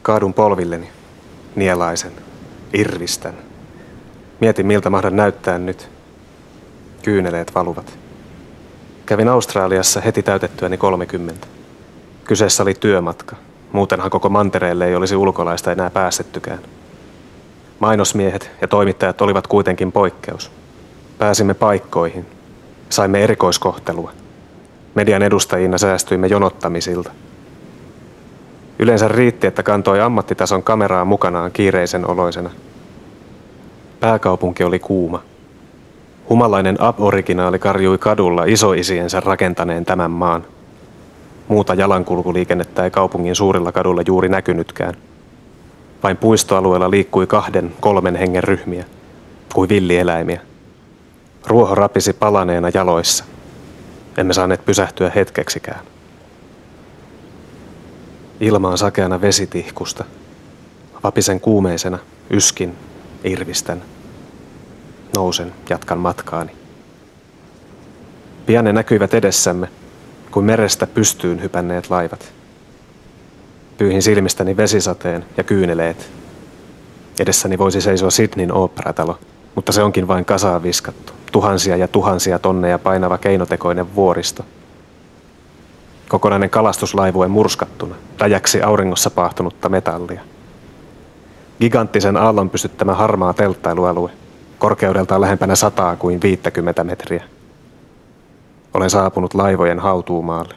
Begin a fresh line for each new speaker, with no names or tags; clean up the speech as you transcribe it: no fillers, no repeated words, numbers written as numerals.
Kaadun polvilleni, nielaisen, irvistän. Mietin, miltä mahdan näyttää nyt. Kyyneleet valuvat. Kävin Australiassa heti täytettyäni 30. Kyseessä oli työmatka. Muutenhan koko mantereelle ei olisi ulkolaista enää päästettykään. Mainosmiehet ja toimittajat olivat kuitenkin poikkeus. Pääsimme paikkoihin. Saimme erikoiskohtelua. Median edustajina säästyimme jonottamisilta. Yleensä riitti, että kantoi ammattitason kameraa mukanaan kiireisen oloisena. Pääkaupunki oli kuuma. Humalainen aboriginaali karjui kadulla isoisiensä rakentaneen tämän maan. Muuta jalankulkuliikennettä ei kaupungin suurilla kaduilla juuri näkynytkään. Vain puistoalueella liikkui 2-3 hengen ryhmiä, kuin villieläimiä. Ruoho rapisi palaneena jaloissa. Emme saaneet pysähtyä hetkeksikään. Ilma on sakeana vesitihkusta. Vapisen kuumeisena, yskin, irvistän. Nousen, jatkan matkaani. Pian ne näkyivät edessämme, kuin merestä pystyyn hypänneet laivat. Pyyhin silmistäni vesisateen ja kyyneleet. Edessäni voisi seisoa Sydneyn oopperatalo, mutta se onkin vain kasaan viskattu. Tuhansia ja tuhansia tonneja painava keinotekoinen vuoristo. Kokonainen kalastuslaivue murskattuna, läjäksi auringossa paahtunutta metallia. Giganttisen aallon pystyttämä harmaa telttailualue, korkeudeltaan lähempänä 100 kuin 50 metriä. Olen saapunut laivojen hautuumaalle.